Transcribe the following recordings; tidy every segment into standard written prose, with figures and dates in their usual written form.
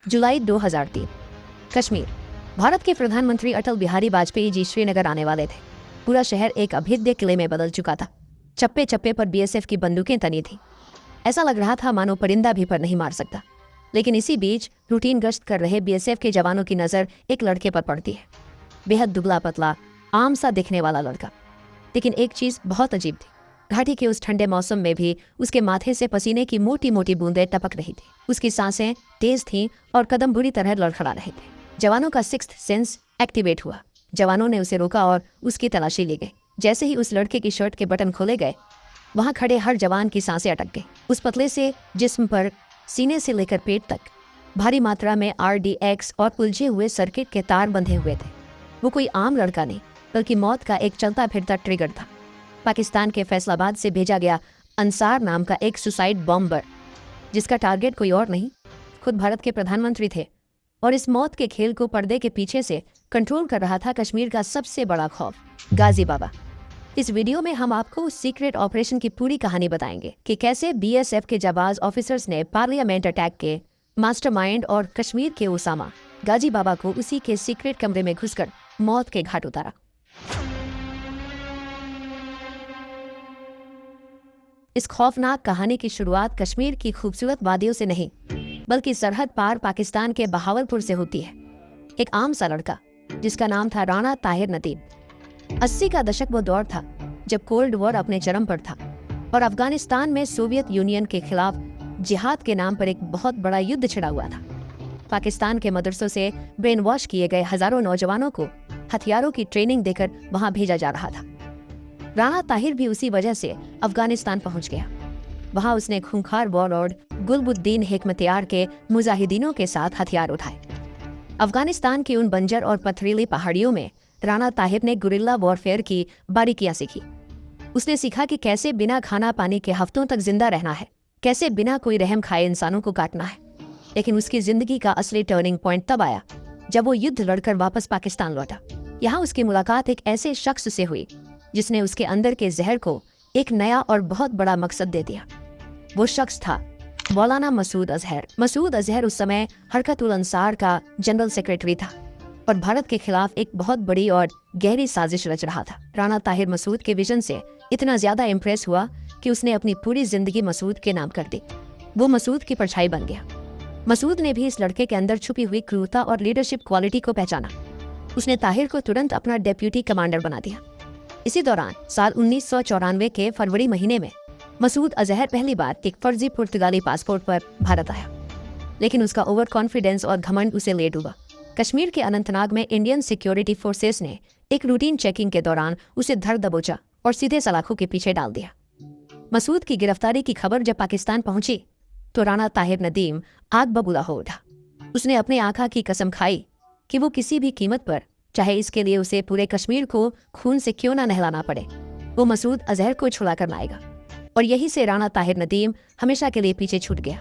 जुलाई 2003। कश्मीर। भारत के प्रधानमंत्री अटल बिहारी वाजपेयी जी श्रीनगर आने वाले थे। पूरा शहर एक अभेद्य किले में बदल चुका था। चप्पे चप्पे पर बीएसएफ की बंदूकें तनी थी। ऐसा लग रहा था मानो परिंदा भी पर नहीं मार सकता। लेकिन इसी बीच रूटीन गश्त कर रहे बीएसएफ के जवानों की नजर एक लड़के पर पड़ती है। बेहद दुबला पतला, आम सा दिखने वाला लड़का। लेकिन एक चीज बहुत अजीब थी। घाटी के उस ठंडे मौसम में भी उसके माथे से पसीने की मोटी मोटी बूंदें टपक रही थी। उसकी सांसें तेज थीं और कदम बुरी तरह लड़खड़ा रहे थे। जवानों का सिक्स्थ सेंस एक्टिवेट हुआ। जवानों ने उसे रोका और उसकी तलाशी ली गई। जैसे ही उस लड़के की शर्ट के बटन खोले गए, वहां खड़े हर जवान की सांसें अटक गई। उस पतले से जिस्म पर सीने से लेकर पेट तक भारी मात्रा में RDX और उलझे हुए सर्किट के तार बंधे हुए थे। वो कोई आम लड़का नहीं, बल्कि मौत का एक चलता फिरता ट्रिगर था। पाकिस्तान के फैसलाबाद से भेजा गया अंसार नाम का एक सुसाइड बॉम्बर, जिसका टारगेट कोई और नहीं, खुद भारत के प्रधानमंत्री थे। और इस मौत के खेल को पर्दे के पीछे से कंट्रोल कर रहा था कश्मीर का सबसे बड़ा खौफ, गाजी बाबा। इस वीडियो में हम आपको उस सीक्रेट ऑपरेशन की पूरी कहानी बताएंगे कि कैसे BSF के जाबाज ऑफिसर्स ने पार्लियामेंट अटैक के मास्टरमाइंड और कश्मीर के उसामा गाजी बाबा को उसी के सीक्रेट कमरे में घुसकर मौत के घाट उतारा। इस खौफनाक कहानी की शुरुआत कश्मीर की खूबसूरत वादियों से नहीं, बल्कि सरहद पार पाकिस्तान के बहावलपुर से होती है। एक आम सा लड़का जिसका नाम था राणा ताहिर नदीम। 80 का दशक वो दौर था जब कोल्ड वॉर अपने चरम पर था और अफगानिस्तान में सोवियत यूनियन के खिलाफ जिहाद के नाम पर एक बहुत बड़ा युद्ध छिड़ा हुआ था। पाकिस्तान के मदरसों से ब्रेन वॉश किए गए हजारों नौजवानों को हथियारों की ट्रेनिंग देकर वहां भेजा जा रहा था। राणा ताहिर भी उसी वजह से अफगानिस्तान पहुंच गया। वहां उसने खूंखार वॉरलॉर्ड गुलबुद्दीन हेकमतयार के मुजाहिदीनों के साथ हथियार उठाए। अफगानिस्तान की उन बंजर और पथरीली पहाड़ियों में राणा ताहिर ने गुरिल्ला वॉरफेयर की बारीकियां सीखी। उसने सीखा कि कैसे बिना खाना पानी के हफ्तों तक जिंदा रहना है, कैसे बिना कोई रहम खाए इंसानों को काटना है। लेकिन उसकी जिंदगी का असली टर्निंग पॉइंट तब आया जब वो युद्ध लड़कर वापस पाकिस्तान लौटा। यहाँ उसकी मुलाकात एक ऐसे शख्स से हुई जिसने उसके अंदर के जहर को एक नया और बहुत बड़ा मकसद दे दिया। वो शख्स था मौलाना मसूद अजहर। मसूद अजहर उस समय हरकत उल अंसार का जनरल सेक्रेटरी था और भारत के खिलाफ एक बहुत बड़ी और गहरी साजिश रच रहा था। राणा ताहिर मसूद के विजन से इतना ज्यादा इम्प्रेस हुआ कि उसने अपनी पूरी जिंदगी मसूद के नाम कर दी। वो मसूद की परछाई बन गया। मसूद ने भी इस लड़के के अंदर छुपी हुई क्रूरता और लीडरशिप क्वालिटी को पहचाना। उसने ताहिर को तुरंत अपना डेप्यूटी कमांडर बना दिया। इसी दौरान साल 1994 के फरवरी महीने में मसूद अजहर पहली बार एक फर्जी पुर्तगाली पासपोर्ट पर भारत आया। लेकिन उसका ओवर कॉन्फिडेंस और घमंड उसे ले डूबा। कश्मीर के अनंतनाग में इंडियन सिक्योरिटी फोर्सेस ने एक रूटीन चेकिंग के दौरान उसे धर दबोचा और सीधे सलाखों के पीछे डाल दिया। मसूद की गिरफ्तारी की खबर जब पाकिस्तान पहुंची तो राणा ताहिर नदीम आग बबूला हो उठा। उसने अपने आका की कसम खाई कि वो किसी भी कीमत पर, चाहे इसके लिए उसे पूरे कश्मीर को खून से क्यों ना नहलाना पड़े, वो मसूद अजहर को छुड़ा कर लाएगा। और यही से राणा ताहिर नदीम हमेशा के लिए पीछे छूट गया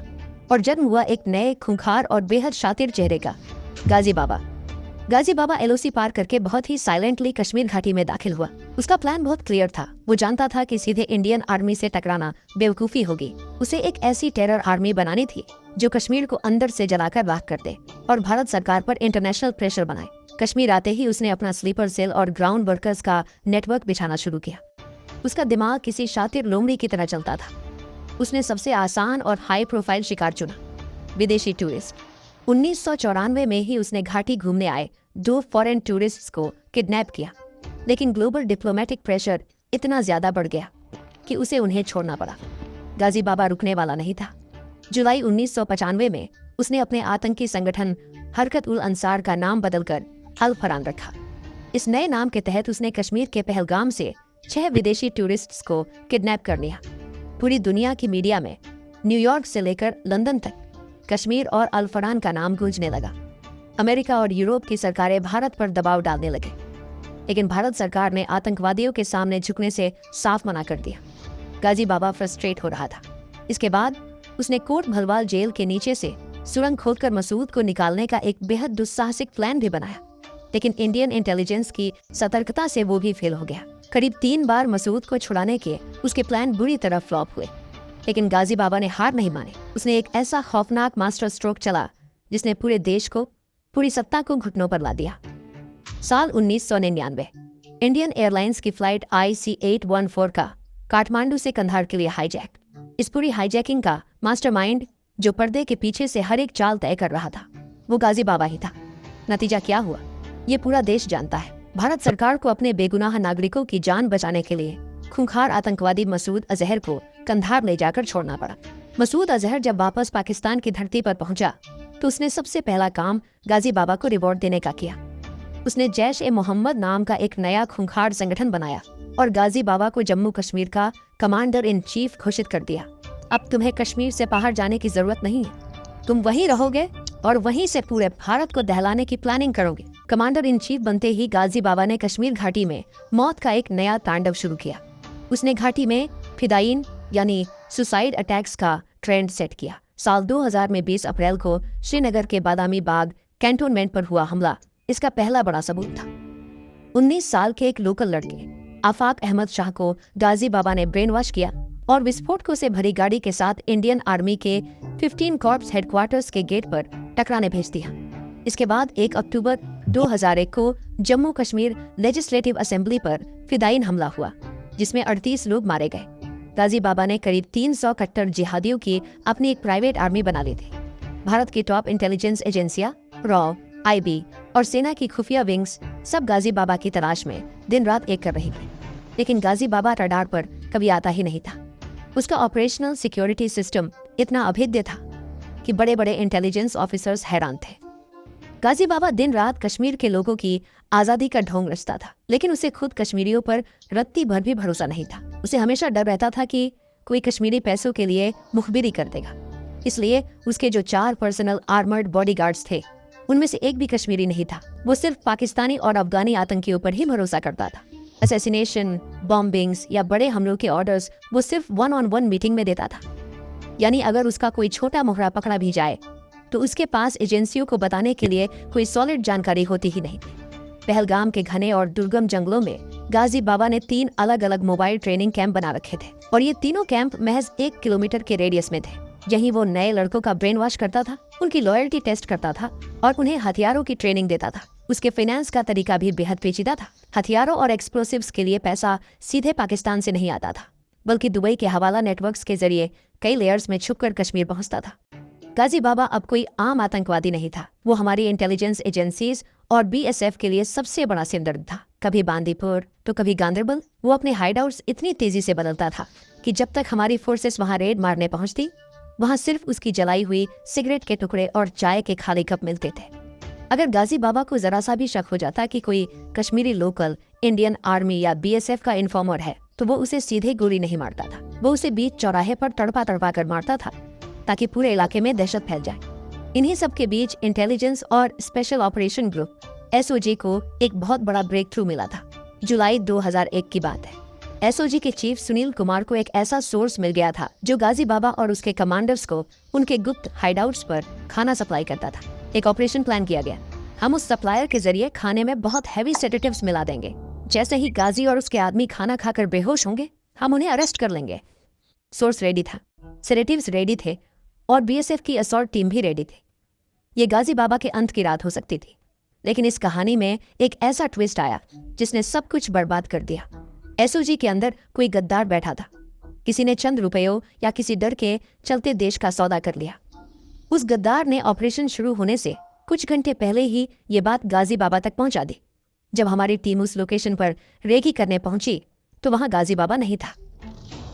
और जन्म हुआ एक नए खूंखार और बेहद शातिर चेहरे का, गाजी बाबा। गाजी बाबा LOC पार करके बहुत ही साइलेंटली कश्मीर घाटी में दाखिल हुआ। उसका प्लान बहुत क्लियर था। वो जानता था कि सीधे इंडियन आर्मी से टकराना बेवकूफी होगी। उसे एक ऐसी टेरर आर्मी बनानी थी जो कश्मीर को अंदर से जलाकर राख कर दे और भारत सरकार पर इंटरनेशनल प्रेशर बनाए। कश्मीर आते ही उसने अपना स्लीपर सेल और ग्राउंड वर्कर्स का नेटवर्क बिछाना शुरू किया। उसका दिमाग किसी शातिर लोमड़ी की तरह चलता था। उसने सबसे आसान और हाई प्रोफाइल शिकार चुना, विदेशी टूरिस्ट। 1994 में ही उसने घाटी घूमने आए 2 फॉरेन टूरिस्ट्स को किडनैप किया। लेकिन ग्लोबल डिप्लोमेटिक प्रेशर इतना ज्यादा बढ़ गया कि उसे उन्हें छोड़ना पड़ा। गाजी बाबा रुकने वाला नहीं था। जुलाई 1995 में उसने अपने आतंकी संगठन हरकत उल अंसार का नाम बदलकर अल फरान रखा। इस नए नाम के तहत उसने कश्मीर के पहलगाम से 6 विदेशी टूरिस्ट्स को किडनैप कर लिया। पूरी दुनिया की मीडिया में न्यूयॉर्क से लेकर लंदन तक कश्मीर और अल फरान का नाम गूंजने लगा। अमेरिका और यूरोप की सरकारें भारत पर दबाव डालने लगे, लेकिन भारत सरकार ने आतंकवादियों के सामने झुकने से साफ मना कर दिया। गाजी बाबा फ्रस्ट्रेट हो रहा था। इसके बाद उसने कोट भलवाल जेल के नीचे से सुरंग खोदकर मसूद को निकालने का एक बेहद दुस्साहसिक प्लान भी बनाया। लेकिन इंडियन इंटेलिजेंस की सतर्कता से वो भी फेल हो गया। करीब 3 बार मसूद को छुड़ाने के उसके प्लान बुरी तरह फ्लॉप हुए। लेकिन गाजी बाबा ने हार नहीं मानी। उसने एक ऐसा खौफनाक मास्टर स्ट्रोक चला जिसने पूरे देश को, पूरी सत्ता को घुटनों पर ला दिया। साल 1999 इंडियन एयरलाइंस की फ्लाइट IC814 का काठमांडू से कंधार के लिए हाईजैक। इस पूरी हाईजैकिंग का मास्टरमाइंड, जो पर्दे के पीछे से हर एक चाल तय कर रहा था, वो गाजी बाबा ही था। नतीजा क्या हुआ, ये पूरा देश जानता है। भारत सरकार को अपने बेगुनाह नागरिकों की जान बचाने के लिए खूंखार आतंकवादी मसूद अजहर को कंधार ले जाकर छोड़ना पड़ा। मसूद अजहर जब वापस पाकिस्तान की धरती पर पहुंचा तो उसने सबसे पहला काम गाजी बाबा को रिवॉर्ड देने का किया। उसने जैश-ए-मोहम्मद नाम का एक नया खूंखार संगठन बनाया और गाजी बाबा को जम्मू कश्मीर का कमांडर इन चीफ घोषित कर दिया। अब तुम्हें कश्मीर से बाहर जाने की जरूरत नहीं है, तुम वहीं रहोगे और वहीं से पूरे भारत को दहलाने की प्लानिंग करोगे। कमांडर इन चीफ बनते ही गाजी बाबा ने कश्मीर घाटी में मौत का एक नया तांडव शुरू किया। उसने घाटी में फिदायीन यानी सुसाइड अटैक्स का ट्रेंड सेट किया। साल 2000 में 20 अप्रैल को श्रीनगर के बादामी बाग कैंटोनमेंट पर हुआ हमला इसका पहला बड़ा सबूत था। 19 साल के एक लोकल लड़के आफाक अहमद शाह को गाजी बाबा ने ब्रेन वॉश किया और विस्फोटकों से भरी गाड़ी के साथ इंडियन आर्मी के 15 कॉर्प्स हेडक्वार्टर्स के गेट पर टकराने भेज दिया। इसके बाद 1 अक्टूबर 2001 को जम्मू कश्मीर लेजिस्लेटिव असेंबली पर फिदायीन हमला हुआ, जिसमें 38 लोग मारे गए। गाजी बाबा ने करीब 300 कट्टर जिहादियों की अपनी एक प्राइवेट आर्मी बना ली थी। भारत की टॉप इंटेलिजेंस एजेंसियां, रॉ, IB और सेना की खुफिया विंग्स सब गाजी बाबा की तलाश में दिन रात एक कर रही थी, लेकिन गाजी बाबा रडार पर कभी आता ही नहीं था। उसका ऑपरेशनल सिक्योरिटी सिस्टम इतना अभेद्य था कि बड़े बड़े इंटेलिजेंस ऑफिसर्स हैरान थे। गाजी बाबा दिन रात कश्मीर के लोगों की आज़ादी का ढोंग रचता था, लेकिन उसे खुद कश्मीरियों पर रत्ती भर भी भरोसा नहीं था। उसे हमेशा डर रहता था कि कोई कश्मीरी पैसों के लिए मुखबिरी कर देगा। इसलिए उसके जो 4 पर्सनल आर्मर्ड बॉडीगार्ड्स थे, उनमें से एक भी कश्मीरी नहीं था। वो सिर्फ पाकिस्तानी और अफगानी आतंकियों पर ही भरोसा करता था। असैसिनेशन, बॉम्बिंग्स या बड़े हमलों के ऑर्डर्स वो सिर्फ 1-on-1 मीटिंग में देता था। यानी अगर उसका कोई छोटा मोहरा पकड़ा भी जाए तो उसके पास एजेंसियों को बताने के लिए कोई सॉलिड जानकारी होती ही नहीं थी। पहलगाम के घने और दुर्गम जंगलों में गाजी बाबा ने 3 अलग अलग मोबाइल ट्रेनिंग कैंप बना रखे थे और ये तीनों कैंप महज 1 किलोमीटर के रेडियस में थे। यहीं वो नए लड़कों का ब्रेन वॉश करता था, उनकी लॉयल्टी टेस्ट करता था और उन्हें हथियारों की ट्रेनिंग देता था। उसके फाइनेंस का तरीका भी बेहद पेचीदा था। हथियारों और एक्सप्लोसिव्स के लिए पैसा सीधे पाकिस्तान से नहीं आता था, बल्कि दुबई के हवाला नेटवर्क्स के जरिए कई लेयर्स में छुपकर कश्मीर पहुंचता था। गाजी बाबा अब कोई आम आतंकवादी नहीं था। वो हमारी इंटेलिजेंस एजेंसीज और BSF के लिए सबसे बड़ा सिरदर्द था। कभी बांदीपुर तो कभी गांदरबल। वो अपने हाइडआउट्स इतनी तेजी से बदलता था कि जब तक हमारी फोर्सेस वहां रेड मारने पहुंचती, वहां सिर्फ उसकी जलाई हुई सिगरेट के टुकड़े और चाय के खाली कप मिलते थे। अगर गाजी बाबा को जरा सा भी शक हो जाता कि कोई कश्मीरी लोकल इंडियन आर्मी या BSF का इन्फॉर्मर है, तो वो उसे सीधे गोली नहीं मारता था। वो उसे बीच चौराहे पर तड़पा तड़पा कर मारता था ताकि पूरे इलाके में दहशत फैल जाए। इन्हीं सब के बीच इंटेलिजेंस और स्पेशल ऑपरेशन ग्रुप SOG को एक बहुत बड़ा ब्रेक थ्रू मिला था। जुलाई 2001 की बात है। SOG के चीफ सुनील कुमार को एक ऐसा सोर्स मिल गया था जो गाजी बाबा और उसके कमांडर्स को उनके गुप्त हाइडआउट्स पर खाना सप्लाई करता था। एक ऑपरेशन प्लान किया गया। हम उस सप्लायर के जरिए खाने में बहुत हैवी सेडेटिव्स मिला देंगे। जैसे ही गाजी और उसके आदमी खाना खाकर बेहोश होंगे, हम उन्हें अरेस्ट कर लेंगे। सोर्स रेडी था, सेडेटिव्स रेडी थे और BSF की असॉल्ट टीम भी रेडी थी। ये गाजी बाबा के अंत की रात हो सकती थी, लेकिन इस कहानी में एक ऐसा ट्विस्ट आया जिसने सब कुछ बर्बाद कर दिया। SOG के अंदर कोई गद्दार बैठा था। किसी ने चंद रुपयों या किसी डर के चलते देश का सौदा कर लिया। उस गद्दार ने ऑपरेशन शुरू होने से कुछ घंटे पहले ही ये बात गाजी बाबा तक पहुंचा दी। जब हमारी टीम उस लोकेशन पर रेकी करने पहुंची तो वहां गाजी बाबा नहीं था।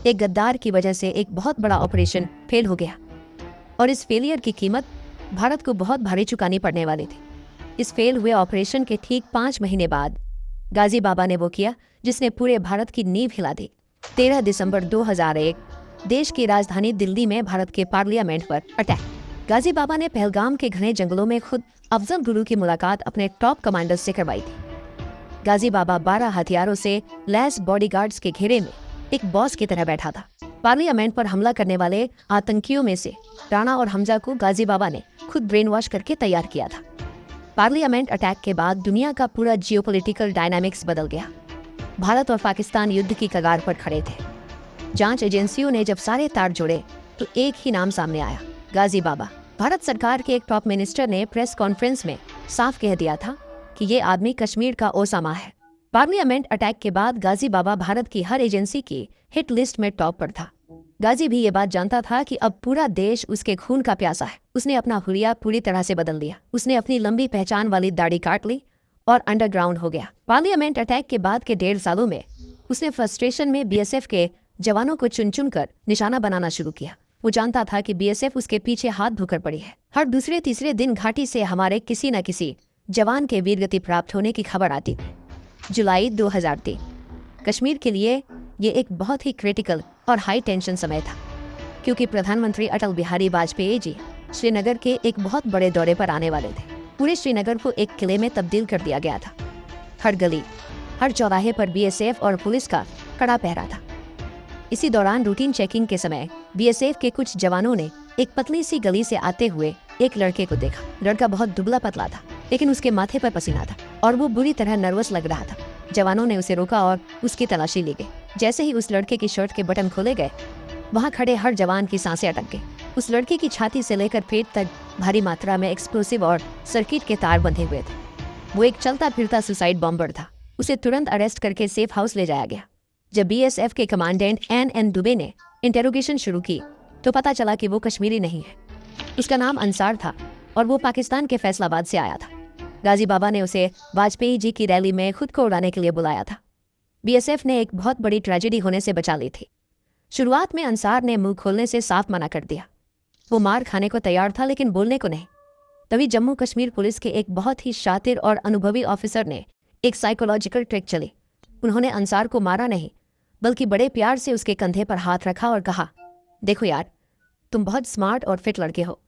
एक गद्दार की वजह से एक बहुत बड़ा ऑपरेशन फेल हो गया और इस फेलियर की कीमत भारत को बहुत भारी चुकानी पड़ने वाली थी। इस फेल हुए ऑपरेशन के ठीक 5 महीने बाद गाजी बाबा ने वो किया जिसने पूरे भारत की नींव हिला दी। 13 दिसंबर 2001 देश की राजधानी दिल्ली में भारत के पार्लियामेंट पर अटैक। गाजी बाबा ने पहलगाम के घने जंगलों में खुद अफजल गुरु की मुलाकात अपने टॉप कमांडर्स से करवाई थी। गाजी बाबा 12 हथियारों से लैस बॉडीगार्ड्स के घेरे में एक बॉस की तरह बैठा था। पार्लियामेंट पर हमला करने वाले आतंकियों में से राणा और हमजा को गाजी बाबा ने खुद ब्रेन वॉश करके तैयार किया था। पार्लियामेंट अटैक के बाद दुनिया का पूरा जियोपॉलिटिकल डायनामिक्स बदल गया। भारत और पाकिस्तान युद्ध की कगार पर खड़े थे। जांच एजेंसियों ने जब सारे तार जोड़े तो एक ही नाम सामने आया, गाजी बाबा। भारत सरकार के एक टॉप मिनिस्टर ने प्रेस कॉन्फ्रेंस में साफ कह दिया था कि ये आदमी कश्मीर का ओसामा है। पार्लियामेंट अटैक के बाद गाजी बाबा भारत की हर एजेंसी की हिट लिस्ट में टॉप पर था। गाजी भी ये बात जानता था कि अब पूरा देश उसके खून का प्यासा है। उसने अपना हुलिया पूरी तरह से बदल दिया। उसने अपनी लंबी पहचान वाली दाढ़ी काट ली और अंडरग्राउंड हो गया। पार्लियामेंट अटैक के बाद के 1.5 सालों में उसने फ्रस्ट्रेशन में बीएसएफ के जवानों को चुन चुन कर निशाना बनाना शुरू किया। वो जानता था कि बीएसएफ उसके पीछे हाथ धोकर पड़ी है। हर दूसरे तीसरे दिन घाटी से हमारे किसी न किसी जवान के वीरगति प्राप्त होने की खबर आती थी। जुलाई 2003 कश्मीर के लिए ये एक बहुत ही क्रिटिकल और हाई टेंशन समय था, क्योंकि प्रधानमंत्री अटल बिहारी वाजपेयी जी श्रीनगर के एक बहुत बड़े दौरे पर आने वाले थे। पूरे श्रीनगर को एक किले में तब्दील कर दिया गया था। हर गली, हर चौराहे पर बीएसएफ और पुलिस का कड़ा पहरा था। इसी दौरान रूटीन चेकिंग के समय बीएसएफ के कुछ जवानों ने एक पतली सी गली से आते हुए एक लड़के को देखा। लड़का बहुत दुबला पतला था, लेकिन उसके माथे पर पसीना था और वो बुरी तरह नर्वस लग रहा था। जवानों ने उसे रोका और उसकी तलाशी ली गई। जैसे ही उस लड़के की शर्ट के बटन खोले गए, वहाँ खड़े हर जवान की सांसें अटक गई। उस लड़के की छाती से लेकर पेट तक भारी मात्रा में एक्सप्लोसिव और सर्किट के तार बंधे हुए थे। वो एक चलता फिरता सुसाइड बॉम्बर था। उसे तुरंत अरेस्ट करके सेफ हाउस ले जाया गया। जब बीएसएफ के कमांडेंट एन दुबे ने इंटेरोगेशन शुरू की तो पता चला कि वो कश्मीरी नहीं है। उसका नाम अंसार था और वो पाकिस्तान के फैसलाबाद से आया था। गाजी बाबा ने उसे वाजपेयी जी की रैली में खुद को उड़ाने के लिए बुलाया था। बीएसएफ ने एक बहुत बड़ी ट्रेजेडी होने से बचा ली थी। शुरुआत में अंसार ने मुंह खोलने से साफ मना कर दिया। वो मार खाने को तैयार था, लेकिन बोलने को नहीं। तभी जम्मू कश्मीर पुलिस के एक बहुत ही शातिर और अनुभवी ऑफिसर ने एक साइकोलॉजिकल ट्रिक चली। उन्होंने अंसार को मारा नहीं, बल्कि बड़े प्यार से उसके कंधे पर हाथ रखा और कहा, देखो यार, तुम बहुत स्मार्ट और फिट लड़के हो।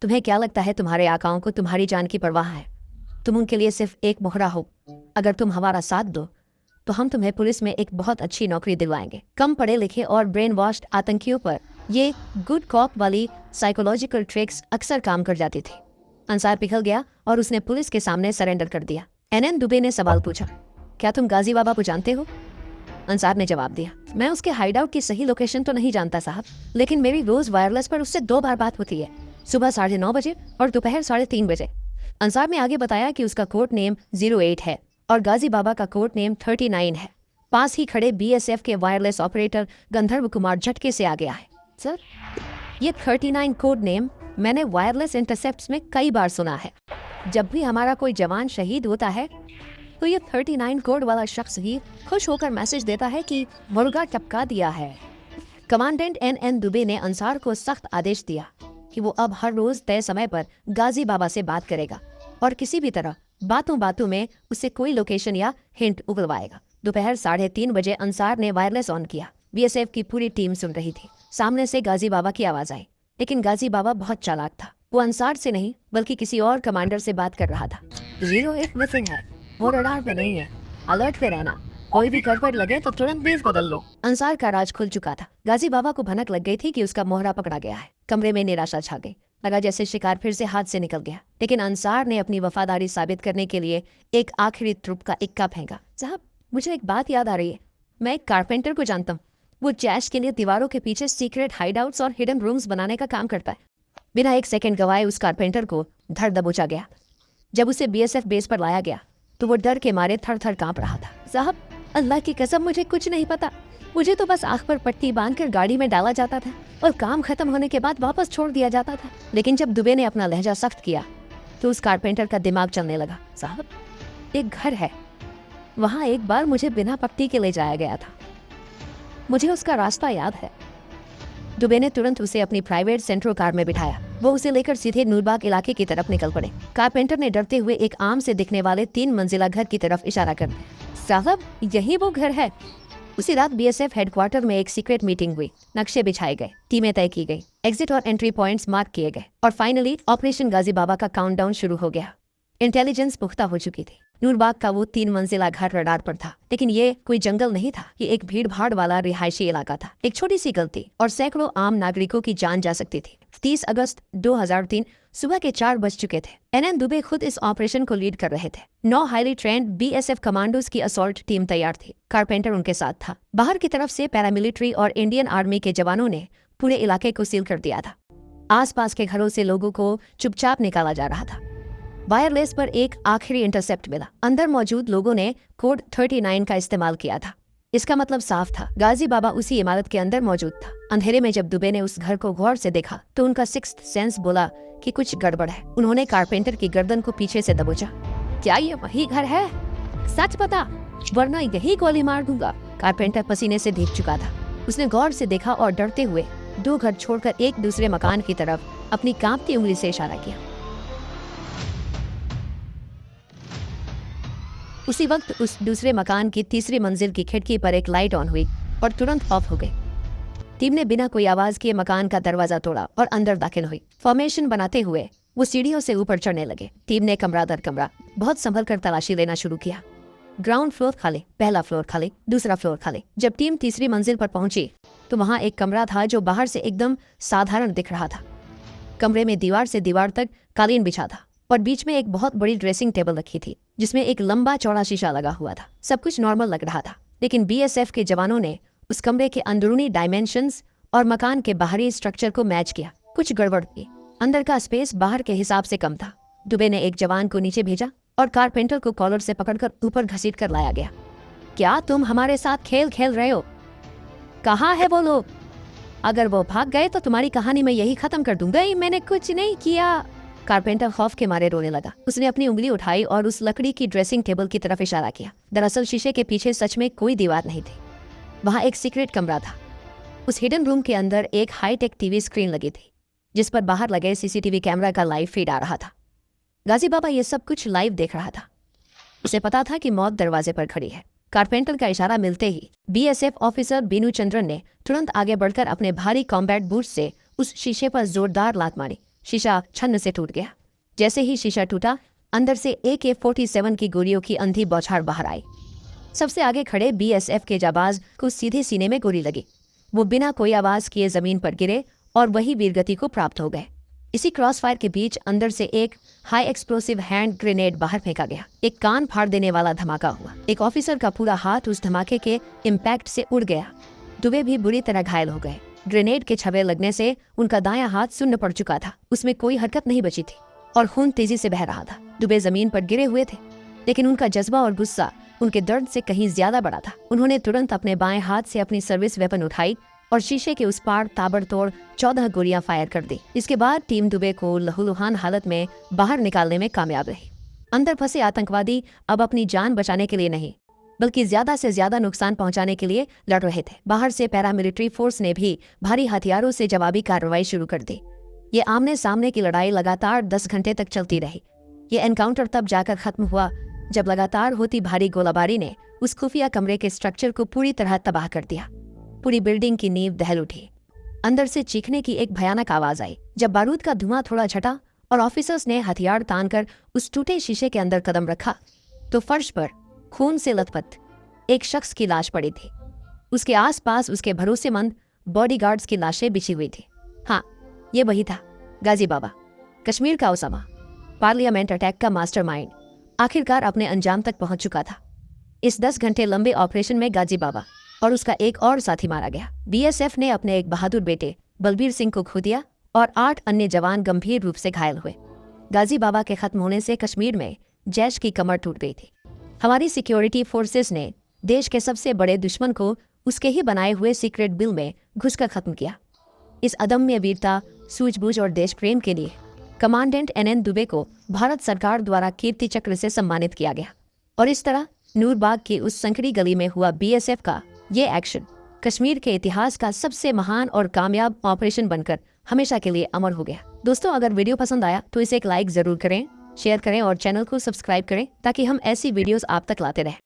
तुम्हें क्या लगता है तुम्हारे आकाओं को तुम्हारी जान की परवाह है? तुम उनके लिए सिर्फ एक मोहरा हो। अगर तुम हमारा साथ दो तो हम तुम्हें पुलिस में एक बहुत अच्छी नौकरी दिलवाएंगे। कम पढ़े लिखे और ब्रेन वॉश्ड आतंकियों पर ये गुड कॉप वाली साइकोलॉजिकल ट्रिक्स अक्सर काम कर जाती थी। अंसार पिघल गया और उसने पुलिस के सामने सरेंडर कर दिया। एन दुबे ने सवाल पूछा, क्या तुम गाजी बाबा को जानते हो? अंसार ने जवाब दिया, मैं उसके हाइडआउट की सही लोकेशन तो नहीं जानता साहब, लेकिन मेरी रोज वायरलेस पर उससे 2 बार बात होती है, सुबह 9:30 बजे और दोपहर 3:30 बजे। अंसार ने आगे बताया कि उसका कोड नेम 08 है और गाजी बाबा का कोड नेम 39 है। पास ही खड़े बीएसएफ के वायरलेस ऑपरेटर गंधर्व कुमार झटके से आ गया है। सर, ये 39 कोड नेम मैंने वायरलेस इंटरसेप्ट्स में कई बार सुना है। जब भी हमारा कोई जवान शहीद होता है तो ये 39 कोड वाला शख्स ही खुश होकर मैसेज देता है कि मुर्गा टपका दिया है। कमांडेंट एन दुबे ने अंसार को सख्त आदेश दिया कि वो अब हर रोज तय समय पर गाजी बाबा से बात करेगा और किसी भी तरह बातों बातों में उससे कोई लोकेशन या हिंट उगलवाएगा। दोपहर 3:30 बजे अंसार ने वायरलेस ऑन किया। बीएसएफ की पूरी टीम सुन रही थी। सामने से गाजी बाबा की आवाज आई, लेकिन गाजी बाबा बहुत चालाक था। वो अंसार से नहीं बल्कि किसी और कमांडर से बात कर रहा था। 08 मिसिंग है, वो रडार पे नहीं है, अलर्ट पे रहना, कोई भी गड़बड़ लगे तो तुरंत बेस बदल लो। अंसार का राज खुल चुका था। गाजी बाबा को भनक लग गई थी कि उसका मोहरा पकड़ा गया है। कमरे में निराशा छा गई। लगा जैसे शिकार फिर से हाथ से निकल गया। लेकिन अंसार ने अपनी वफादारी साबित करने के लिए एक आखिरी तुरुप का इक्का फेंका। साहब, मुझे एक बात याद आ रही है। मैं एक कारपेंटर को जानता हूँ। वो जैश के लिए दीवारों के पीछे सीक्रेट हाइडआउट्स और हिडन रूम्स बनाने का काम करता है। बिना एक सेकंड गवाए उस कारपेंटर को धड़ दबोचा गया। जब उसे बीएसएफ बेस पर लाया गया तो वो डर के मारे थर थर कांप रहा था। साहब, अल्लाह की कसम मुझे कुछ नहीं पता। मुझे तो बस आँख पर पट्टी बांधकर गाड़ी में डाला जाता था और काम खत्म होने के बाद वापस छोड़ दिया जाता था। लेकिन जब दुबे ने अपना लहजा सख्त किया तो उस कारपेंटर का दिमाग चलने लगा। साहब, एक घर है, वहाँ एक बार मुझे बिना पट्टी के ले जाया गया था। मुझे उसका रास्ता याद है। दुबे ने तुरंत उसे अपनी प्राइवेट सेंट्रो कार में बिठाया। वो उसे लेकर सीधे नूरबाग इलाके की तरफ निकल पड़े। कारपेंटर ने डरते हुए एक आम से दिखने वाले 3 मंजिला घर की तरफ इशारा कर दिया। साहब, यही वो घर है। उसी रात बीएसएफ हेडक्वार्टर में एक सीक्रेट मीटिंग हुई। नक्शे बिछाए गए, टीमें तय की गई, एग्जिट और एंट्री पॉइंट्स मार्क किए गए और फाइनली ऑपरेशन गाजी बाबा का काउंटडाउन शुरू हो गया। इंटेलिजेंस पुख्ता हो चुकी थी। नूरबाग का वो 3 मंजिला घर रडार पर था, लेकिन ये कोई जंगल नहीं था। ये एक भीड़ भाड़ वाला रिहायशी इलाका था। एक छोटी सी गलती और सैकड़ों आम नागरिकों की जान जा सकती थी। 30 अगस्त 2003 सुबह के 4 बज चुके थे। एन दुबे खुद इस ऑपरेशन को लीड कर रहे थे। 9 हाईली ट्रेंड बीएसएफ कमांडोज की असॉल्ट टीम तैयार थी। कारपेंटर उनके साथ था। बाहर की तरफ से पैरामिलिट्री और इंडियन आर्मी के जवानों ने पूरे इलाके को सील कर दिया था। आसपास के घरों से लोगों को चुपचाप निकाला जा रहा था। वायरलेस पर एक आखिरी इंटरसेप्ट मिला। अंदर मौजूद लोगों ने कोड 39 का इस्तेमाल किया था। इसका मतलब साफ था, गाजी बाबा उसी इमारत के अंदर मौजूद था। अंधेरे में जब दुबे ने उस घर को गौर से देखा तो उनका सिक्स्थ सेंस बोला कि कुछ गड़बड़ है। उन्होंने कारपेंटर की गर्दन को पीछे से दबोचा। क्या ये वही घर है? सच बता, वरना यही गोली मार दूंगा। कारपेंटर पसीने से भीग चुका था। उसने गौर से देखा और डरते हुए 2 घर छोड़कर एक दूसरे मकान की तरफ अपनी कांपती उंगली से इशारा किया। उसी वक्त उस दूसरे मकान की तीसरी मंजिल की खिड़की पर एक लाइट ऑन हुई और तुरंत ऑफ हो गई। टीम ने बिना कोई आवाज किए मकान का दरवाजा तोड़ा और अंदर दाखिल हुई। फॉर्मेशन बनाते हुए वो सीढ़ियों से ऊपर चढ़ने लगे। टीम ने कमरा दर कमरा बहुत संभल कर तलाशी लेना शुरू किया। ग्राउंड फ्लोर खाली, पहला फ्लोर खाली, दूसरा फ्लोर खाली। जब टीम तीसरी मंजिल पर पहुंची तो वहां एक कमरा था जो बाहर से एकदम साधारण दिख रहा था। कमरे में दीवार से दीवार तक कालीन बिछा था और बीच में एक बहुत बड़ी ड्रेसिंग टेबल रखी थी जिसमें एक लंबा चौड़ा शीशा लगा हुआ था। सब कुछ नॉर्मल लग रहा था, लेकिन बीएसएफ के जवानों ने उस कमरे के अंदरूनी डायमेंशंस और मकान के बाहरी स्ट्रक्चर को मैच किया। कुछ गड़बड़ थी। अंदर का स्पेस बाहर के हिसाब से कम था। दुबे ने एक जवान को नीचे भेजा और कारपेंटर को कॉलर से पकड़कर ऊपर घसीट कर लाया गया। क्या तुम हमारे साथ खेल खेल रहे हो? कहाँ है वो लोग? अगर वो भाग गए तो तुम्हारी कहानी मैं यही खत्म कर दूंगा। मैंने कुछ नहीं किया। कारपेंटर खौफ के मारे रोने लगा। उसने अपनी उंगली उठाई और उस लकड़ी की ड्रेसिंग टेबल की तरफ इशारा किया। दरअसल शीशे के पीछे सच में कोई दीवार नहीं थी। वहां एक सीक्रेट कमरा था। उस हिडन रूम के अंदर एक हाईटेक टीवी स्क्रीन लगी थी जिस पर बाहर लगे सीसीटीवी कैमरा का लाइव फीड आ रहा था। गाजी बाबा ये सब कुछ लाइव देख रहा था। उसे पता था कि मौत दरवाजे पर खड़ी है। कारपेंटर का इशारा मिलते ही बीएसएफ ऑफिसर बीनू चंद्रन ने तुरंत आगे बढ़कर अपने भारी कॉम्बैट बूट से उस शीशे पर जोरदार लात मारी। शीशा छन्न से टूट गया। जैसे ही शीशा टूटा, अंदर से AK-47 की गोलियों की अंधी बौछार बाहर आई। सबसे आगे खड़े बीएसएफ के जाबाज को सीधे सीने में गोली लगी। वो बिना कोई आवाज किए जमीन पर गिरे और वही वीरगति को प्राप्त हो गए। इसी क्रॉसफायर के बीच अंदर से एक हाई एक्सप्लोसिव हैंड ग्रेनेड बाहर फेंका गया। एक कान फाड़ देने वाला धमाका हुआ। एक ऑफिसर का पूरा हाथ उस धमाके के इम्पैक्ट से उड़ गया। दुबे भी बुरी तरह घायल हो गए। ग्रेनेड के छबे लगने से उनका दायां हाथ सुन्न पड़ चुका था। उसमें कोई हरकत नहीं बची थी और खून तेजी से बह रहा था। दुबे जमीन पर गिरे हुए थे, लेकिन उनका जज्बा और गुस्सा उनके दर्द से कहीं ज्यादा बड़ा था। उन्होंने तुरंत अपने बाएं हाथ से अपनी सर्विस वेपन उठाई और शीशे के उस पार ताबड़तोड़ 14 गोलियां फायर कर दी। इसके बाद टीम दुबे को लहूलुहान हालत में बाहर निकालने में कामयाब रही। अंदर फंसे आतंकवादी अब अपनी जान बचाने के लिए नहीं, बल्कि ज्यादा से ज्यादा नुकसान पहुंचाने के लिए लड़ रहे थे। बाहर से पैरामिलिट्री फोर्स ने भी भारी हथियारों से जवाबी कार्रवाई शुरू कर दी। ये आमने सामने की लड़ाई लगातार 10 घंटे तक चलती रही। ये एनकाउंटर तब जाकर खत्म हुआ जब लगातार होती भारी गोलाबारी ने उस खुफिया कमरे के स्ट्रक्चर को पूरी तरह तबाह कर दिया। पूरी बिल्डिंग की नींव दहल उठी। अंदर से चीखने की एक भयानक आवाज आई। जब बारूद का धुआं थोड़ा छटा और ऑफिसर्स ने हथियार तानकर उस टूटे शीशे के अंदर कदम रखा तो फर्श पर खून से लथपथ एक शख्स की लाश पड़ी थी। उसके आसपास उसके भरोसेमंद बॉडीगार्ड्स की लाशें बिछी हुई थी। हाँ, ये वही था, गाजी बाबा, कश्मीर का ओसामा, पार्लियामेंट अटैक का मास्टरमाइंड, आखिरकार अपने अंजाम तक पहुंच चुका था। इस 10 घंटे लंबे ऑपरेशन में गाजी बाबा और उसका एक और साथी मारा गया। बीएसएफ ने अपने एक बहादुर बेटे बलबीर सिंह को खो दिया और 8 अन्य जवान गंभीर रूप से घायल हुए। गाजी बाबा के खत्म होने से कश्मीर में जैश की कमर टूट गई थी। हमारी सिक्योरिटी फोर्सेस ने देश के सबसे बड़े दुश्मन को उसके ही बनाए हुए सीक्रेट बिल में घुसकर खत्म किया। इस अदम्य वीरता, सूझबूझ और देश प्रेम के लिए कमांडेंट NN दुबे को भारत सरकार द्वारा कीर्ति चक्र से सम्मानित किया गया। और इस तरह नूरबाग की उस संकरी गली में हुआ बीएसएफ का ये एक्शन कश्मीर के इतिहास का सबसे महान और कामयाब ऑपरेशन बनकर हमेशा के लिए अमर हो गया। दोस्तों, अगर वीडियो पसंद आया तो इसे एक लाइक जरूर करें, शेयर करें और चैनल को सब्सक्राइब करें ताकि हम ऐसी वीडियोस आप तक लाते रहें।